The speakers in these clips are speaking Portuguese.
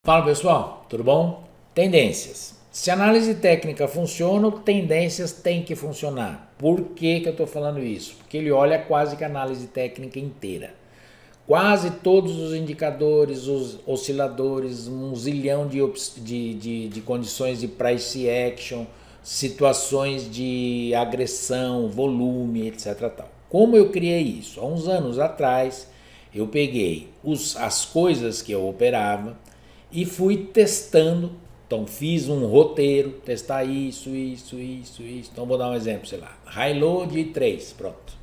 Fala pessoal, tudo bom? Tendências. Se a análise técnica funciona, tendências têm que funcionar. Por que eu estou falando isso? Porque ele olha quase que a análise técnica inteira. Quase todos os indicadores, os osciladores, um zilhão de condições de price action, situações de agressão, volume, etc. Tal. Como eu criei isso? Há uns anos atrás, eu peguei as coisas que eu operava e fui testando. Então fiz um roteiro, testar isso. Então vou dar um exemplo, sei lá, high low de 3, pronto.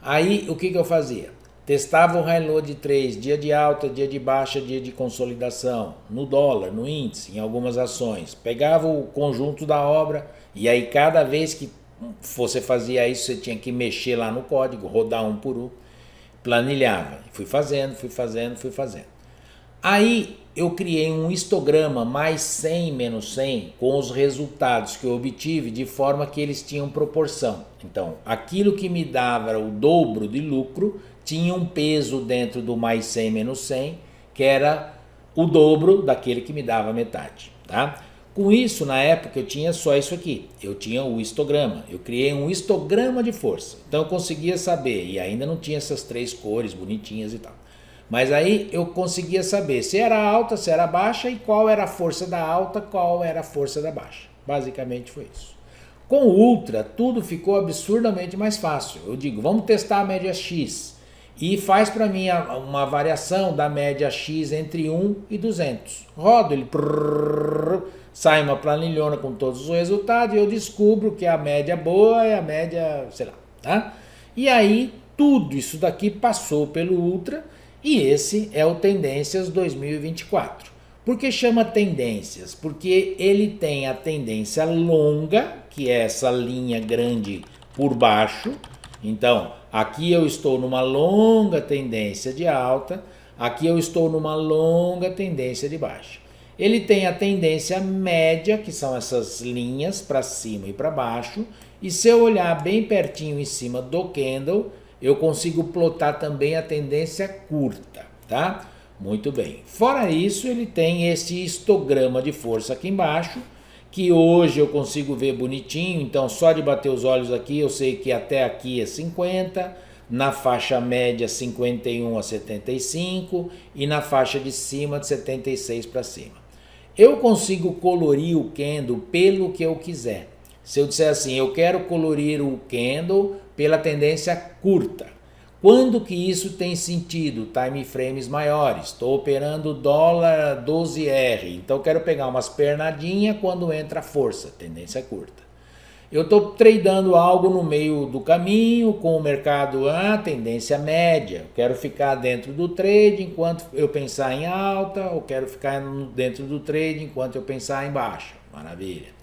Aí o que eu fazia? Testava o high low de 3, dia de alta, dia de baixa, dia de consolidação, no dólar, no índice, em algumas ações. Pegava o conjunto da obra e aí cada vez que você fazia isso, você tinha que mexer lá no código, rodar um por um, planilhava. Fui fazendo. Aí eu criei um histograma mais 100 menos 100 com os resultados que eu obtive de forma que eles tinham proporção. Então, aquilo que me dava o dobro de lucro tinha um peso dentro do mais 100 menos 100, que era o dobro daquele que me dava metade, tá? Com isso, na época, eu tinha só isso aqui. Eu tinha o histograma. Eu criei um histograma de força. Então, eu conseguia saber, e ainda não tinha essas 3 cores bonitinhas e tal. Mas aí eu conseguia saber se era alta, se era baixa e qual era a força da alta, qual era a força da baixa. Basicamente foi isso. Com o Ultra, tudo ficou absurdamente mais fácil. Eu digo, vamos testar a média X. E faz para mim uma variação da média X entre 1 e 200. Rodo, ele sai uma planilhona com todos os resultados e eu descubro que a média boa é a média, sei lá, tá? E aí tudo isso daqui passou pelo Ultra. E esse é o Tendências 2024. Por que chama tendências? Porque ele tem a tendência longa, que é essa linha grande por baixo. Então, aqui eu estou numa longa tendência de alta, aqui eu estou numa longa tendência de baixa. Ele tem a tendência média, que são essas linhas para cima e para baixo. E se eu olhar bem pertinho em cima do candle, eu consigo plotar também a tendência curta, tá? Muito bem. Fora isso, ele tem esse histograma de força aqui embaixo, que hoje eu consigo ver bonitinho, então só de bater os olhos aqui, eu sei que até aqui é 50, na faixa média 51 a 75 e na faixa de cima de 76 para cima. Eu consigo colorir o candle pelo que eu quiser. Se eu disser assim, eu quero colorir o candle pela tendência curta. Quando que isso tem sentido? Time frames maiores. Estou operando dólar 12R. Então eu quero pegar umas pernadinhas quando entra a força, tendência curta. Eu estou tradando algo no meio do caminho com o mercado tendência média. Eu quero ficar dentro do trade enquanto eu pensar em alta, ou quero ficar dentro do trade enquanto eu pensar em baixa. Maravilha.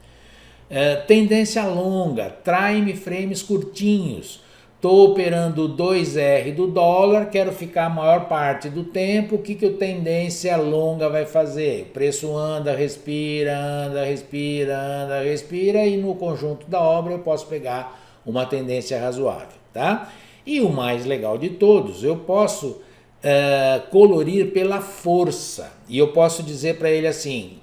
Tendência longa, time frames curtinhos. Estou operando 2R do dólar, quero ficar a maior parte do tempo. O que a tendência longa vai fazer? O preço anda, respira e no conjunto da obra eu posso pegar uma tendência razoável, tá? E o mais legal de todos, eu posso colorir pela força. E eu posso dizer para ele assim,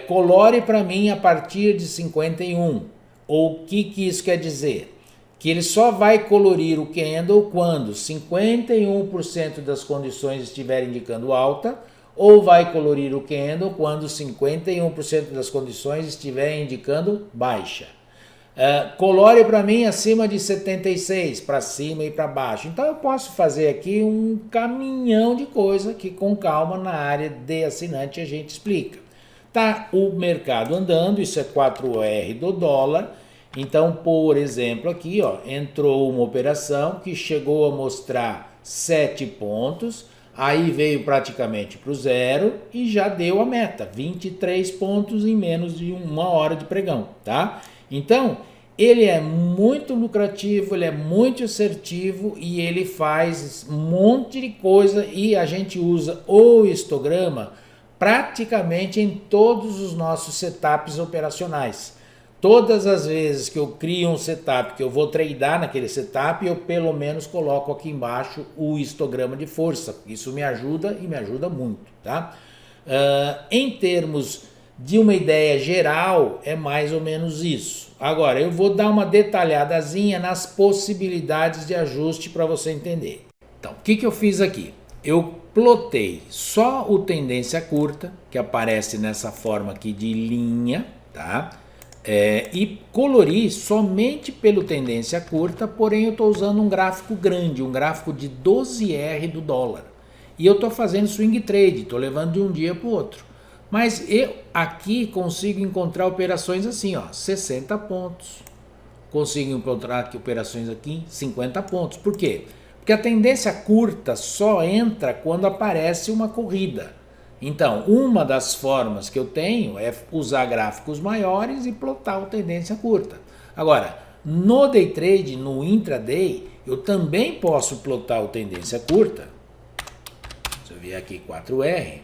colore para mim a partir de 51. Ou o que isso quer dizer? Que ele só vai colorir o candle quando 51% das condições estiverem indicando alta, ou vai colorir o candle quando 51% das condições estiverem indicando baixa. Colore para mim acima de 76, para cima e para baixo. Então eu posso fazer aqui um caminhão de coisa que com calma na área de assinante a gente explica. Tá o mercado andando, isso é 4R do dólar. Então, por exemplo, aqui entrou uma operação que chegou a mostrar 7 pontos, aí veio praticamente para o zero e já deu a meta, 23 pontos em menos de 1 hora de pregão, tá? Então, ele é muito lucrativo, ele é muito assertivo e ele faz um monte de coisa e a gente usa o histograma praticamente em todos os nossos setups operacionais. Todas as vezes que eu crio um setup, que eu vou tradar naquele setup, eu pelo menos coloco aqui embaixo o histograma de força. Isso me ajuda e me ajuda muito, tá? Em termos de uma ideia geral, é mais ou menos isso. Agora, eu vou dar uma detalhadazinha nas possibilidades de ajuste para você entender. Então, o que eu fiz aqui? Eu plotei só o tendência curta, que aparece nessa forma aqui de linha, tá? E colori somente pelo tendência curta, porém eu estou usando um gráfico grande, um gráfico de 12R do dólar. E eu estou fazendo swing trade, estou levando de um dia para o outro. Mas eu aqui consigo encontrar operações assim, ó, 60 pontos. Consigo encontrar aqui operações aqui 50 pontos. Por quê? Porque a tendência curta só entra quando aparece uma corrida. Então, uma das formas que eu tenho é usar gráficos maiores e plotar a tendência curta. Agora, no day trade, no intraday, eu também posso plotar a tendência curta. Se eu vier aqui 4R,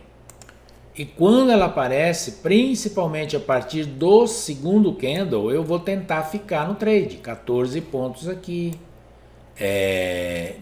e quando ela aparece, principalmente a partir do segundo candle, eu vou tentar ficar no trade. 14 pontos aqui,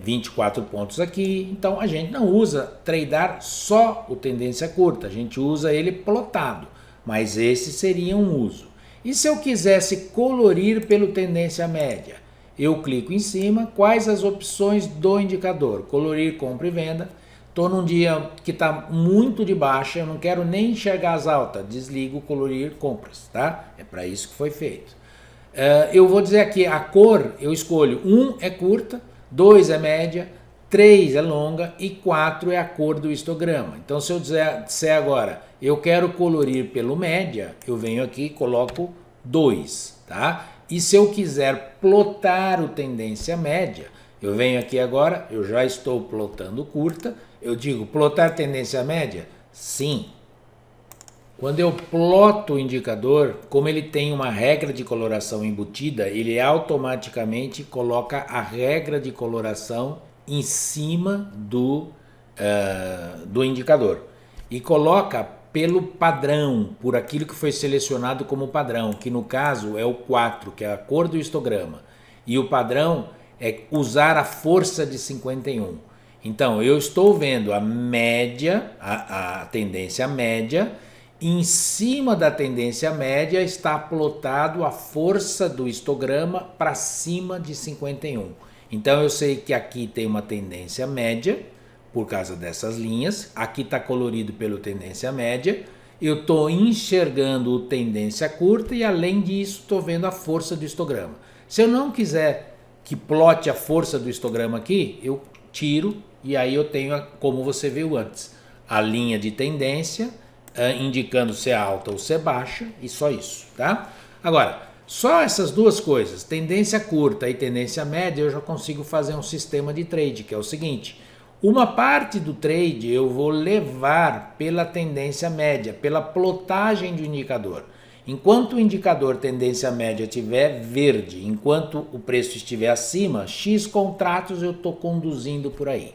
24 pontos aqui. Então a gente não usa tradar só o tendência curta, a gente usa ele plotado, mas esse seria um uso. E se eu quisesse colorir pelo tendência média, eu clico em cima, quais as opções do indicador? Colorir, compra e venda. Estou num dia que está muito de baixa, eu não quero nem enxergar as altas, desligo colorir compras, tá? É para isso que foi feito. Eu vou dizer aqui, a cor eu escolho 1 é curta, 2 é média, 3 é longa e 4 é a cor do histograma. Então se eu disser agora, eu quero colorir pelo média, eu venho aqui e coloco 2, tá? E se eu quiser plotar o tendência média, eu venho aqui agora, eu já estou plotando curta, eu digo plotar tendência média? Sim. Quando eu ploto o indicador, como ele tem uma regra de coloração embutida, ele automaticamente coloca a regra de coloração em cima do indicador. E coloca pelo padrão, por aquilo que foi selecionado como padrão, que no caso é o 4, que é a cor do histograma. E o padrão é usar a força de 51. Então, eu estou vendo a média, a tendência média. Em cima da tendência média está plotado a força do histograma para cima de 51. Então eu sei que aqui tem uma tendência média, por causa dessas linhas. Aqui está colorido pelo tendência média. Eu estou enxergando o tendência curta e além disso estou vendo a força do histograma. Se eu não quiser que plote a força do histograma aqui, eu tiro e aí eu tenho, como você viu antes, a linha de tendência, indicando se é alta ou se é baixa, e só isso, tá? Agora, só essas duas coisas, tendência curta e tendência média, eu já consigo fazer um sistema de trade, que é o seguinte: uma parte do trade eu vou levar pela tendência média, pela plotagem do indicador. Enquanto o indicador tendência média estiver verde, enquanto o preço estiver acima, X contratos eu estou conduzindo por aí.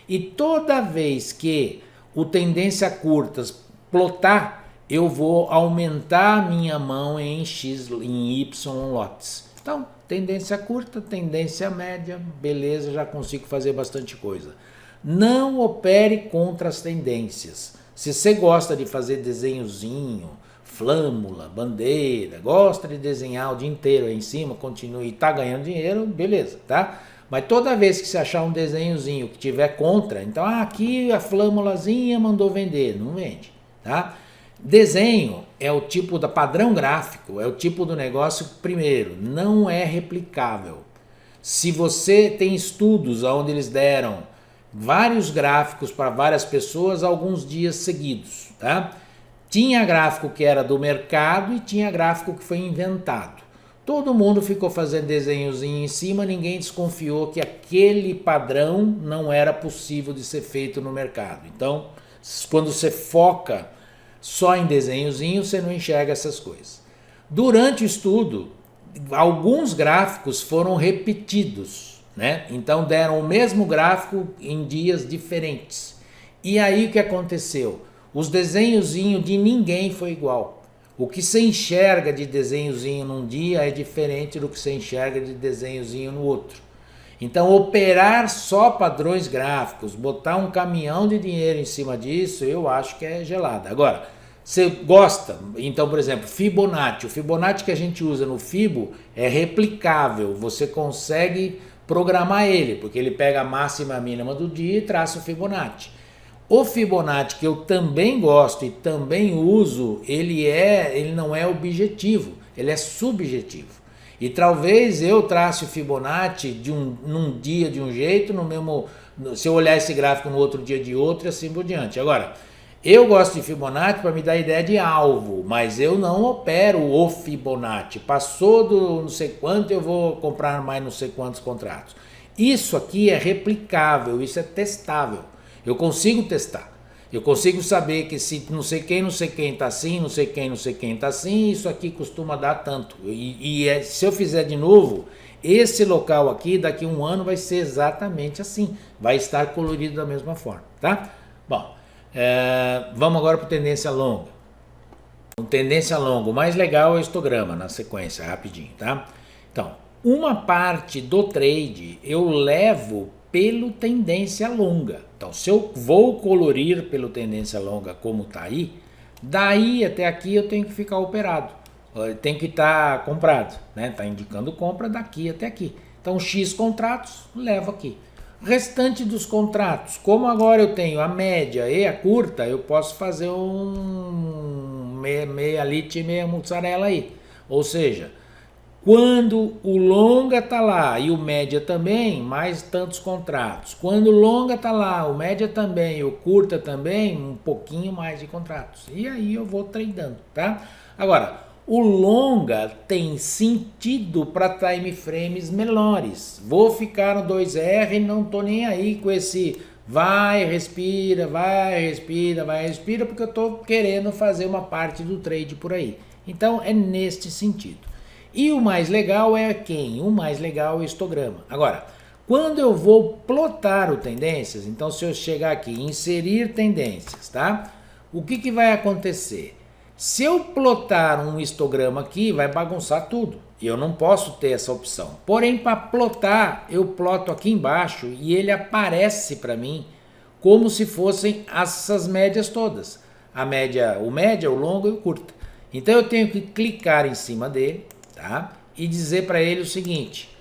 E toda vez que o tendência curtas plotar, eu vou aumentar a minha mão em X, em Y lotes. Então, tendência curta, tendência média, beleza, já consigo fazer bastante coisa. Não opere contra as tendências. Se você gosta de fazer desenhozinho, flâmula, bandeira, gosta de desenhar o dia inteiro aí em cima, continue e tá ganhando dinheiro, beleza, tá? Mas toda vez que você achar um desenhozinho que tiver contra, então aqui a flâmulazinha mandou vender, não vende. Tá? Desenho é o tipo da padrão gráfico, é o tipo do negócio, primeiro, não é replicável. Se você tem estudos onde eles deram vários gráficos para várias pessoas alguns dias seguidos, tá? Tinha gráfico que era do mercado e tinha gráfico que foi inventado. Todo mundo ficou fazendo desenhozinho em cima, ninguém desconfiou que aquele padrão não era possível de ser feito no mercado. Então, quando você foca só em desenhozinho, você não enxerga essas coisas. Durante o estudo, alguns gráficos foram repetidos, né? Então deram o mesmo gráfico em dias diferentes. E aí o que aconteceu? Os desenhozinhos de ninguém foi igual. O que você enxerga de desenhozinho num dia é diferente do que você enxerga de desenhozinho no outro. Então, operar só padrões gráficos, botar um caminhão de dinheiro em cima disso, eu acho que é gelada. Agora, você gosta? Então, por exemplo, Fibonacci. O Fibonacci que a gente usa no Fibo é replicável. Você consegue programar ele, porque ele pega a máxima e a mínima do dia e traça o Fibonacci. O Fibonacci, que eu também gosto e também uso, ele não é objetivo, ele é subjetivo. E talvez eu trace o Fibonacci num dia de um jeito, se eu olhar esse gráfico no outro dia de outro e assim por diante. Agora, eu gosto de Fibonacci para me dar ideia de alvo, mas eu não opero o Fibonacci. Passou do não sei quanto, eu vou comprar mais não sei quantos contratos. Isso aqui é replicável, isso é testável. Eu consigo testar. Eu consigo saber que se não sei quem está assim, não sei quem está assim, isso aqui costuma dar tanto. Se eu fizer de novo, esse local aqui, daqui a um ano, vai ser exatamente assim. Vai estar colorido da mesma forma, tá? Bom, vamos agora para tendência longa. Tendência longa, o mais legal é o histograma, na sequência, rapidinho, tá? Então, uma parte do trade eu levo pelo tendência longa. Então, se eu vou colorir pelo tendência longa como está aí, daí até aqui eu tenho que ficar operado. Tem que estar comprado, né? Está indicando compra daqui até aqui. Então, X contratos, levo aqui. Restante dos contratos, como agora eu tenho a média e a curta, eu posso fazer um meia lite e meia mussarela aí. Ou seja, quando o longa está lá e o média também, mais tantos contratos. Quando o longa está lá, o média também e o curta também, um pouquinho mais de contratos. E aí eu vou tradando, tá? Agora, o longa tem sentido para time frames menores. Vou ficar no 2R e não tô nem aí com esse vai, respira, porque eu tô querendo fazer uma parte do trade por aí. Então é neste sentido. E o mais legal é quem? O mais legal é o histograma. Agora, quando eu vou plotar o tendências, então se eu chegar aqui e inserir tendências, tá? O que vai acontecer? Se eu plotar um histograma aqui, vai bagunçar tudo. E eu não posso ter essa opção. Porém, para plotar, eu ploto aqui embaixo e ele aparece para mim como se fossem essas médias todas. A média, o longo e o curto. Então eu tenho que clicar em cima dele, tá? E dizer para ele o seguinte: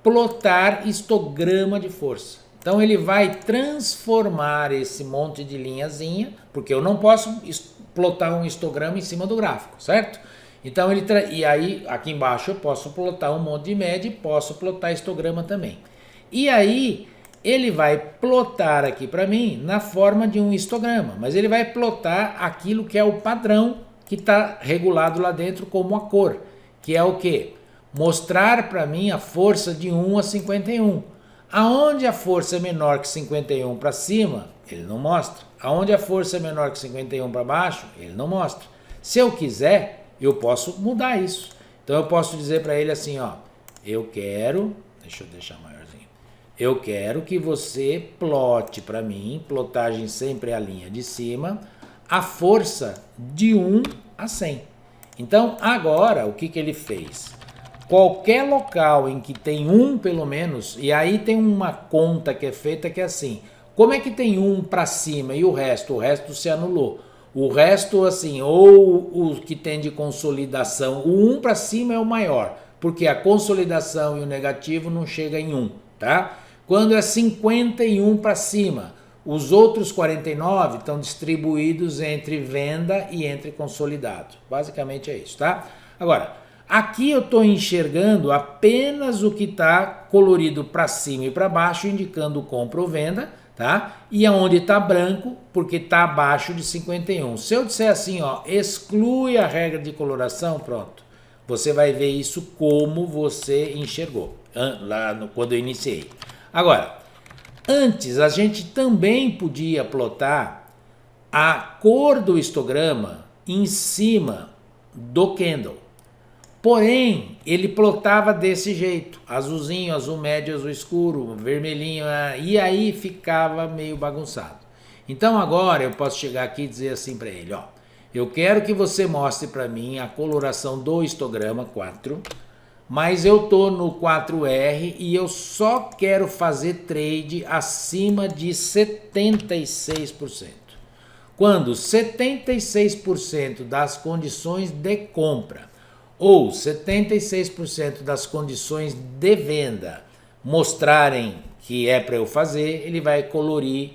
plotar histograma de força. Então ele vai transformar esse monte de linhazinha, porque eu não posso plotar um histograma em cima do gráfico, certo? Então e aí aqui embaixo eu posso plotar um monte de média e posso plotar histograma também. E aí ele vai plotar aqui para mim na forma de um histograma, mas ele vai plotar aquilo que é o padrão que está regulado lá dentro como a cor, que é o quê? Mostrar para mim a força de 1 a 51. Aonde a força é menor que 51 para cima, ele não mostra. Aonde a força é menor que 51 para baixo, ele não mostra. Se eu quiser, eu posso mudar isso. Então eu posso dizer para ele assim, ó, deixa eu deixar maiorzinho. Eu quero que você plote para mim, plotagem sempre a linha de cima, a força de 1 a 100. Então agora o que ele fez? Qualquer local em que tem 1 pelo menos, e aí tem uma conta que é feita que é assim, como é que tem 1 para cima e o resto se anulou. O resto assim, ou o que tem de consolidação, o 1 para cima é o maior, porque a consolidação e o negativo não chega em 1, tá? Quando é 51 para cima, os outros 49 estão distribuídos entre venda e entre consolidado. Basicamente é isso, tá? Agora, aqui eu estou enxergando apenas o que está colorido para cima e para baixo, indicando compra ou venda, tá? E aonde está branco, porque está abaixo de 51. Se eu disser assim, ó, exclui a regra de coloração, pronto. Você vai ver isso como você enxergou, quando eu iniciei. Agora, antes a gente também podia plotar a cor do histograma em cima do candle. Porém, ele plotava desse jeito, azulzinho, azul médio, azul escuro, vermelhinho, e aí ficava meio bagunçado. Então agora eu posso chegar aqui e dizer assim para ele, ó, eu quero que você mostre para mim a coloração do histograma 4, mas eu tô no 4R e eu só quero fazer trade acima de 76%. Quando 76% das condições de compra ou 76% das condições de venda mostrarem que é para eu fazer, ele vai colorir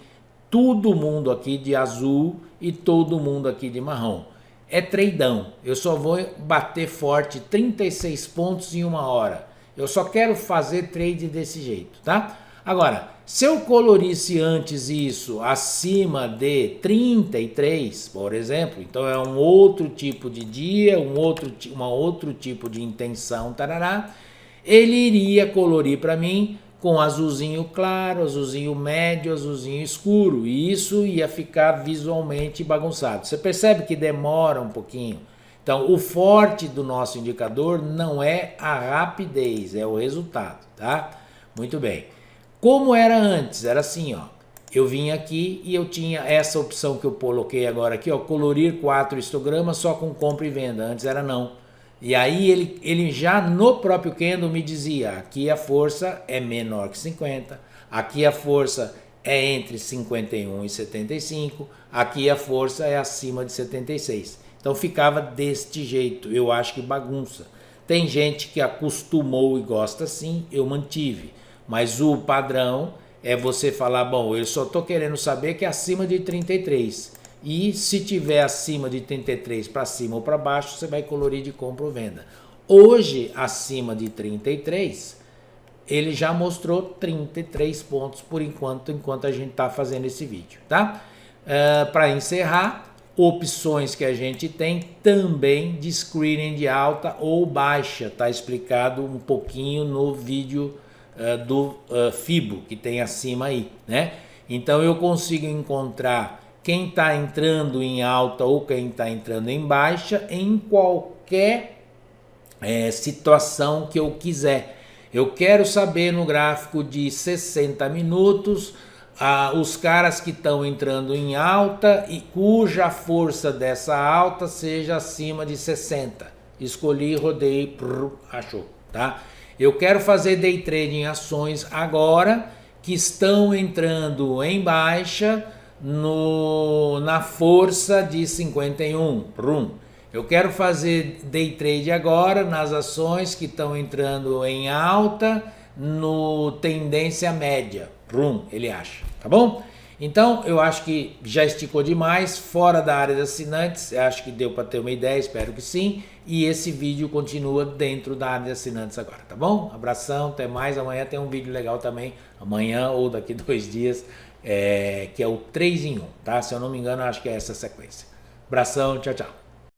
todo mundo aqui de azul e todo mundo aqui de marrom. É treidão, eu só vou bater forte 36 pontos em 1 hora. Eu só quero fazer trade desse jeito, tá? Agora, se eu colorisse antes isso acima de 33, por exemplo, então é um outro tipo de dia, um outro tipo de intenção, tarará, ele iria colorir para mim com azulzinho claro, azulzinho médio, azulzinho escuro, e isso ia ficar visualmente bagunçado. Você percebe que demora um pouquinho. Então, o forte do nosso indicador não é a rapidez, é o resultado, tá? Muito bem. Como era antes? Era assim, ó. Eu vim aqui e eu tinha essa opção que eu coloquei agora aqui, ó, colorir 4 histogramas só com compra e venda. Antes era não. E aí ele já no próprio candle me dizia, aqui a força é menor que 50, aqui a força é entre 51 e 75, aqui a força é acima de 76. Então ficava deste jeito, eu acho que bagunça. Tem gente que acostumou e gosta assim, eu mantive. Mas o padrão é você falar, bom, eu só estou querendo saber que é acima de 33. E se tiver acima de 33 para cima ou para baixo, você vai colorir de compra ou venda. Hoje, acima de 33, ele já mostrou 33 pontos por enquanto a gente está fazendo esse vídeo, tá? Para encerrar, opções que a gente tem também de screening de alta ou baixa, tá explicado um pouquinho no vídeo do FIBO, que tem acima aí, né? Então eu consigo encontrar quem está entrando em alta ou quem está entrando em baixa em qualquer situação que eu quiser. Eu quero saber no gráfico de 60 minutos os caras que estão entrando em alta e cuja força dessa alta seja acima de 60. Escolhi, rodei, achou, tá? Eu quero fazer day trade em ações agora que estão entrando em baixa na força de 51. Eu quero fazer day trade agora nas ações que estão entrando em alta no tendência média. Ele acha, tá bom? Então eu acho que já esticou demais, fora da área de assinantes, eu acho que deu para ter uma ideia, espero que sim. E esse vídeo continua dentro da área de assinantes agora, tá bom? Abração, até mais, amanhã tem um vídeo legal também, amanhã ou daqui 2 dias. Que é o 3 em 1, tá? Se eu não me engano, acho que é essa sequência. Abração, tchau, tchau.